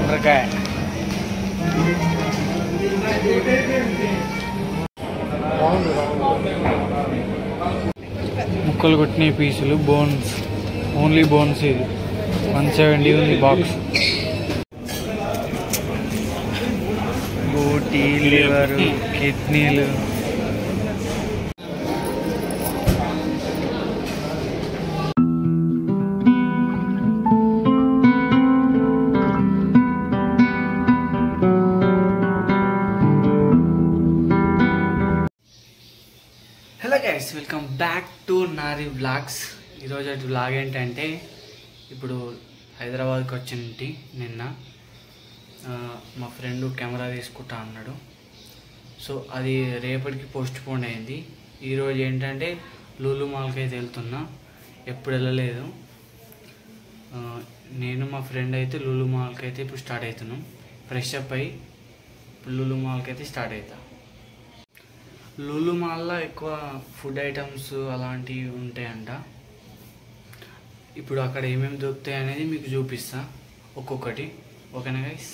గుండ్రకాయ. ముక్కలు కొట్టిన పీసులు, బోన్స్, ఓన్లీ బోన్స్. ఇది 170 ఉంది బాక్స్. బోటి, లివరు, కిడ్నీలు. Hello guys, welcome back to Nari vlogs. ఈరోజు వ్లాగ్ ఏంటంటే, ఇప్పుడు హైదరాబాద్కి వచ్చింటి నిన్న. మా ఫ్రెండ్ కెమెరా తీసుకుంటా అన్నాడు. సో అది రేపటికి పోస్ట్ పోన్ అయింది. ఈరోజు ఏంటంటే లూలు మాల్కి అయితే వెళ్తున్నా. ఎప్పుడు వెళ్ళలేదు. నేను మా ఫ్రెండ్ అయితే లూలు మాల్కి అయితే ఇప్పుడు స్టార్ట్ అవుతున్నాం. ఫ్రెష్ అప్ అయ్యి ఇప్పుడు లూలు మాల్కి అయితే స్టార్ట్ అవుతా. లూలు మాల్లో ఎక్కువ ఫుడ్ ఐటమ్స్ అలాంటివి ఉంటాయంట. ఇప్పుడు అక్కడ ఏమేమి దొరుకుతాయి అనేది మీకు చూపిస్తా ఒక్కొక్కటి. ఓకేనా గైస్?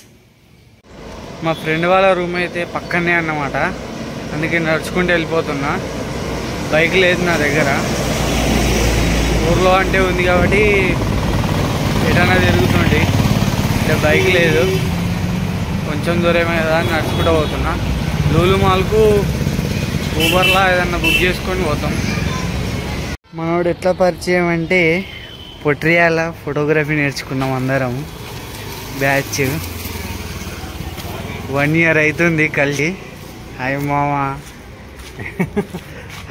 మా ఫ్రెండ్ వాళ్ళ రూమ్ అయితే పక్కనే అన్నమాట. అందుకే నడుచుకుంటూ వెళ్ళిపోతున్నా. బైక్ లేదు నా దగ్గర. ఊర్లో అంటే ఉంది కాబట్టి ఎటన్నా తిరుగుతుంటే, అంటే బైక్ లేదు. కొంచెం దూరమే కదా అని నడుచుకుంటూ పోతున్నా. లూలు మాల్కు ఊబర్లా ఏదన్నా బుక్ చేసుకొని పోతాం. మనోడు ఎట్లా పరిచయం అంటే, పొట్రియాల ఫోటోగ్రఫీ నేర్చుకున్నాం అందరం. బ్యాచ్ 1 year అవుతుంది కలిసి. హాయ్ మామా.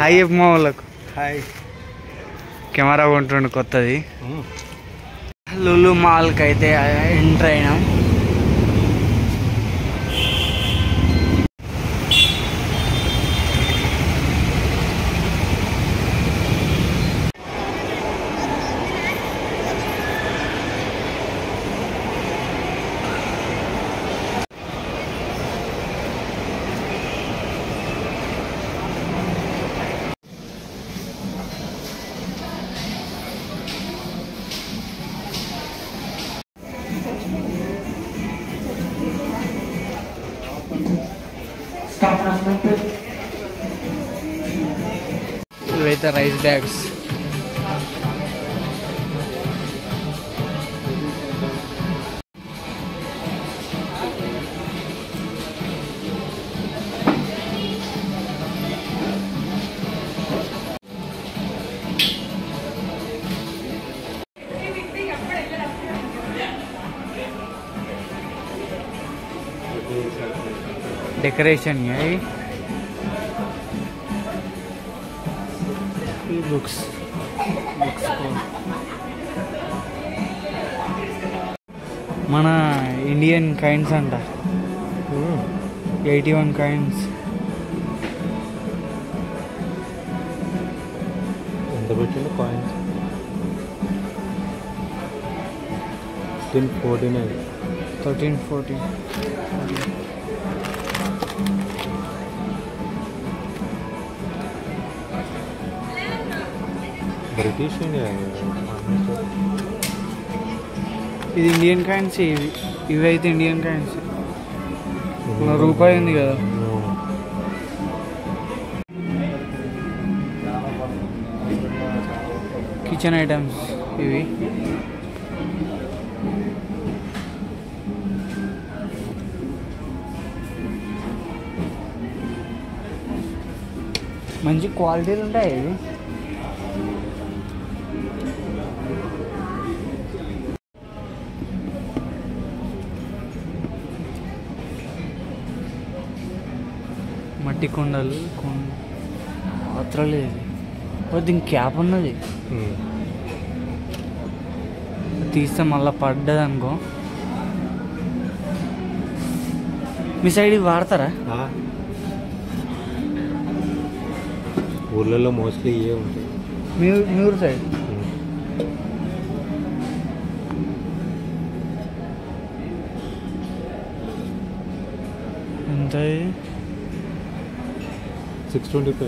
హాయ్ మా వాళ్ళకు. హాయ్. కెమెరా కొంటుండు కొత్తది. లులు మాల్కి అయితే ఎంటర్ అయినాం. ఇవైతే రైస్ బ్యాగ్స్. डेकोरेशन है बुक्स को మన ఇండియన్ కాయిన్స్ అంట. 81 కాయిన్స్. ఎంత పెట్టింది కాయిన్స్? 1314 British India. ఇది ఇండియన్ కాయిన్స్. ఇవి అయితే ఇండియన్ కాయిన్స్. రూపాయి ఉంది కదా. కిచెన్ ఐటమ్స్ ఇవి. మంచి క్వాలిటీలు ఉంటాయి ఇవి. మట్టి కుండలు, పాత్రలు. దీనికి క్యాప్ ఉన్నది. తీస్తే మళ్ళీ పడ్డది అనుకో. మీ సైడ్ ఇవి వాడతారా? ఊర్లలో మోస్ట్లీ ఇవే ఉంటాయి. మీ ఊరు సైడ్ ఎంత? 625.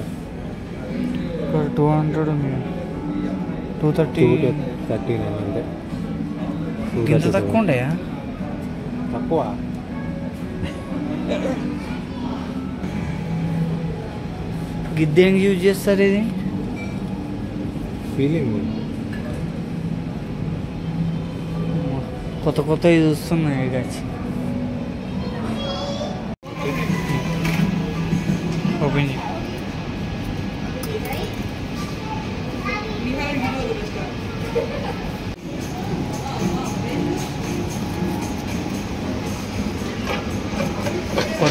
200 ఉంది. 230. 39 అంటే ఇంత తక్కువ ఉండయా? తక్కువ గిద్దేంగి యూజ్ చేస్తారు ఇది ఫీలింగ్. కొత్త కొత్తవి చూస్తున్నాయి గచ్చి. ఓపెన్ చేయి.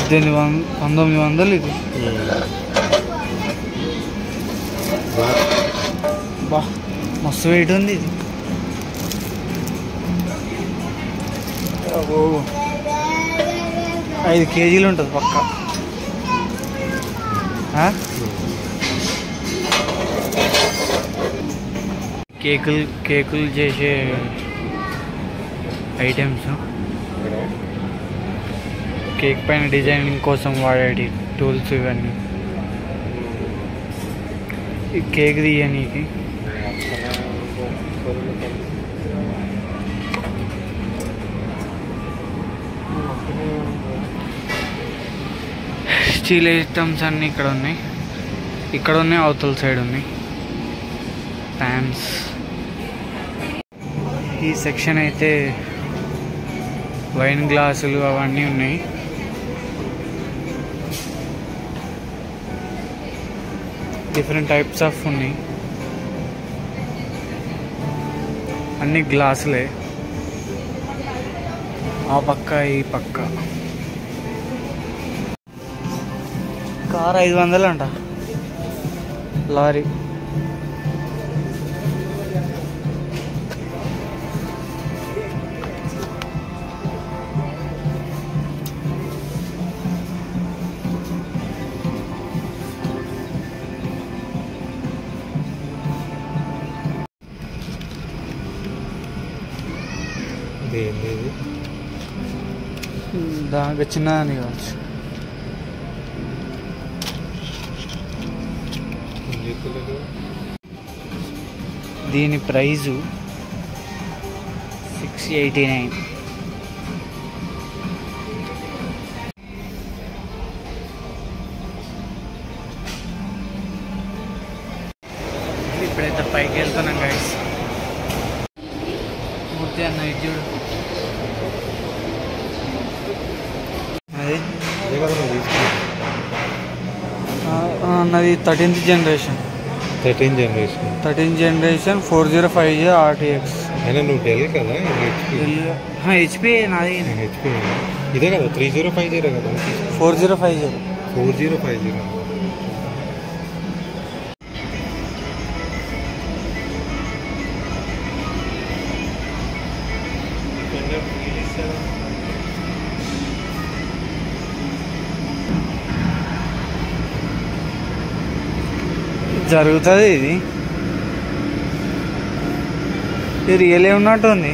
$1900 ఇది. బా మస్తు వెయిట్ ఉంది ఇది. ఓ 5 కేజీలు ఉంటుంది పక్క. కేకులు చేసే ఐటమ్స్, కేక్ పైన డిజైనింగ్ కోసం వాడేటి టూల్స్ ఇవన్నీ. ఈ కేక్ తీయనీకి స్టీల్ ఐటమ్స్ అన్నీ ఇక్కడ ఉన్నాయి. అవతల సైడ్ ఉన్నాయి ప్యాన్స్. ఈ సెక్షన్ అయితే వైన్ గ్లాసులు అవన్నీ ఉన్నాయి. డిఫరెంట్ టైప్స్ ఆఫ్ ఉన్నాయి. అన్ని గ్లాసులే. ఆ పక్క ఈ పక్క. కార్ 500 అంట. లారీ దానికి చిన్నదాన్ని కావచ్చు. దీని ప్రైజు $689. ఇప్పుడైతే పైకి వెళ్తున్నాం గైస్. మూర్తి అన్న ఇది చూడు. అది అన్నది 13th generation. 13th generation 4050 RTX. అయినా నువ్వు డెల్ కదా, హెచ్పి నాది. హెచ్పి ఇదే కదా 3050 కదా. 4050. జరుగుతుంది ఇది రియలే ఉన్నట్టుంది.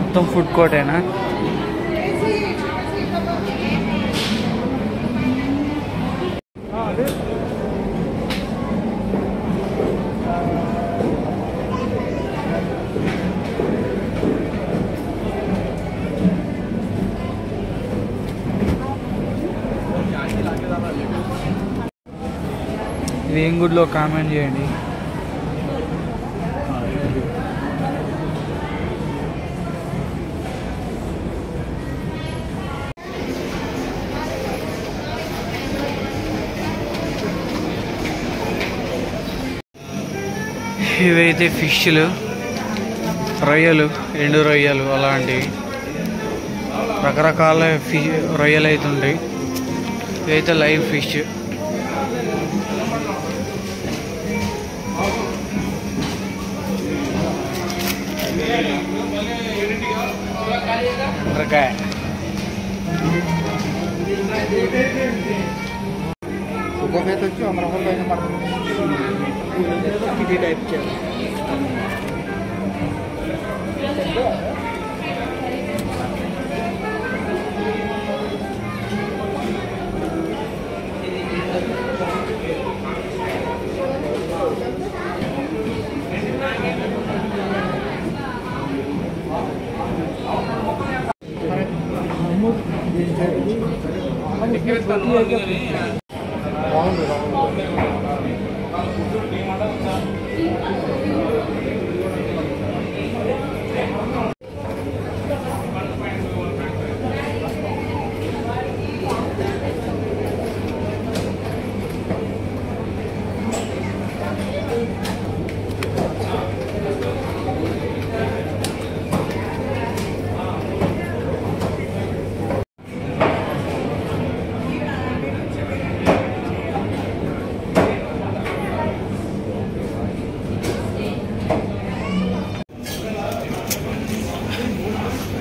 మొత్తం ఫుడ్ కోర్టేనా? ఇది ఏం గుడ్లో కామెంట్ చేయండి. ఇవైతే ఫిష్లు, రొయ్యలు, ఎండు రొయ్యలు అలాంటివి రకరకాల రొయ్యలు అయితే ఉంటాయి. ఇవైతే లైవ్ ఫిష్. మిరకాయ, సుఖమైతే వచ్చి 100 రూపాయలు పైన పడుతుంది. ఇది టైప్ చేయాలి.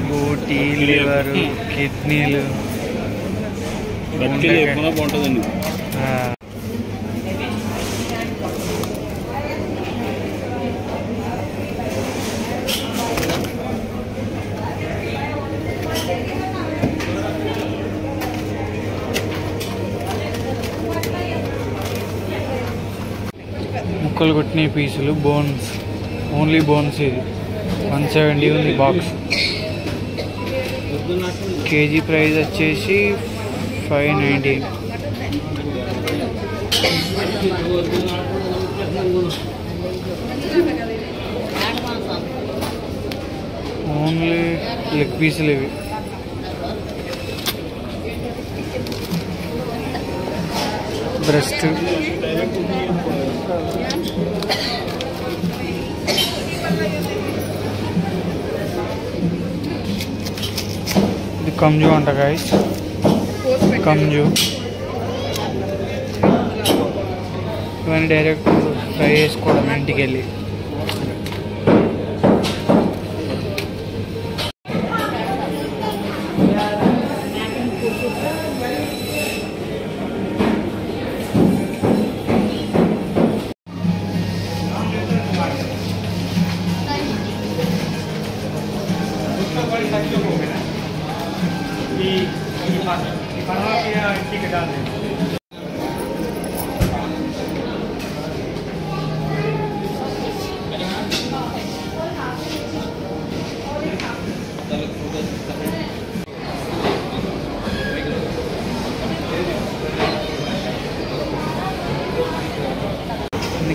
బోటి, లివర్, కిడ్నీలు బాగుంటుందండి. ముక్కలు కొట్టిన పీసులు, బోన్స్, ఓన్లీ బోన్స్. ఇది 170 ఉంది బాక్స్. కేజీ ప్రైస్ వచ్చేసి 590. ఓన్లీ లెగ్ పీసులు ఇవి. బ్రెస్ట్, ఇది కంజు అంట గాయస్, కంజు. ఇవన్నీ డైరెక్ట్ ఫ్రై చేసుకోవడం ఇంటికి వెళ్ళి.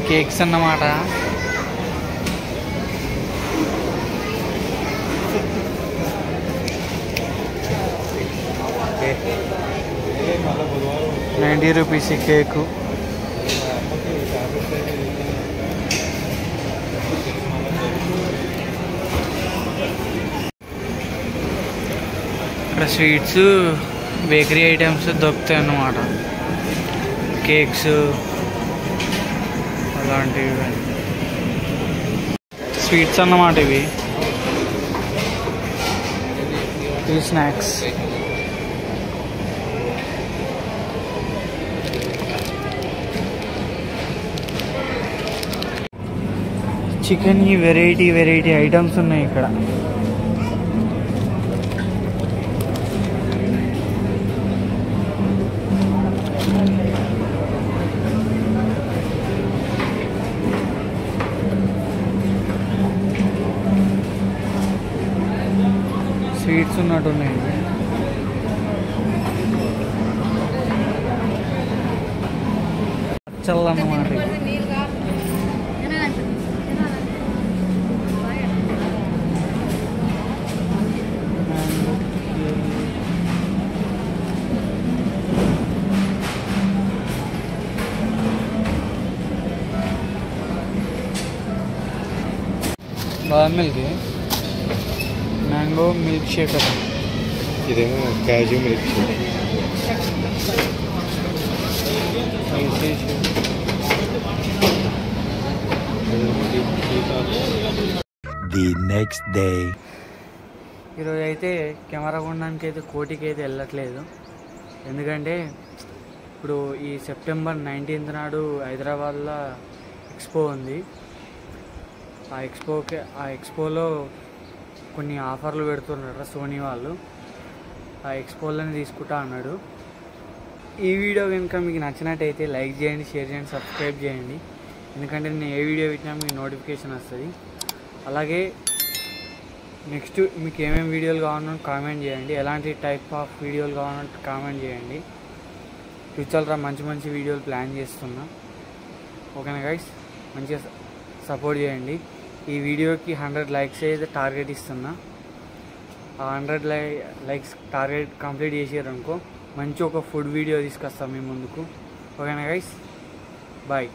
కేక్స్ అన్నమాట. ₹90 ఈ కేకు. ఇక్కడ స్వీట్స్, బేకరీ ఐటమ్స్ దొరుకుతాయి అన్నమాట. కేక్స్ అలాంటివి, స్వీట్స్ అన్నమాట ఇవి. ఇవి స్నాక్స్. చికెన్ వెరైటీ ఐటమ్స్ ఉన్నాయి ఇక్కడ. స్వీట్స్ ఉన్నట్టున్నాయి. చల్లన్నమాట. బాదం మిల్క్, మ్యాంగో మిల్క్ షేక్. ఇదేమో cashew milk shake. The next day. ఈరోజు అయితే కెమెరా కొనడానికి అయితే కోటికి అయితే వెళ్ళట్లేదు. ఎందుకంటే ఇప్పుడు ఈ సెప్టెంబర్ 19th నాడు హైదరాబాద్లో ఎక్స్పో ఉంది. ఆ ఎక్స్పోలో కొన్ని ఆఫర్లు పెడుతున్నారు సోనీ వాళ్ళు. ఆ ఎక్స్పోలోనే తీసుకుంటా అన్నాడు. ఈ వీడియో కనుక మీకు నచ్చినట్టయితే లైక్ చేయండి, షేర్ చేయండి, సబ్స్క్రైబ్ చేయండి. ఎందుకంటే నేను ఏ వీడియో పెట్టినా మీకు నోటిఫికేషన్ వస్తుంది. అలాగే నెక్స్ట్ మీకు ఏమేమి వీడియోలు కావాలన్నా కామెంట్ చేయండి. ఎలాంటి టైప్ ఆఫ్ వీడియోలు కావాలంటే కామెంట్ చేయండి. ఫ్యూచర్లో మంచి మంచి వీడియోలు ప్లాన్ చేస్తున్నా. ఓకేనా గైస్, మంచిగా సపోర్ట్ చేయండి. ఈ వీడియోకి 100 లైక్స్ అయితే టార్గెట్ ఇస్తున్నా. ఆ 100 లైక్స్ టార్గెట్ కంప్లీట్ చేసారనుకో మంచి ఒక ఫుడ్ వీడియో తీసుకొస్తాం మీ ముందుకు. ఓకేనా గైస్, బాయ్.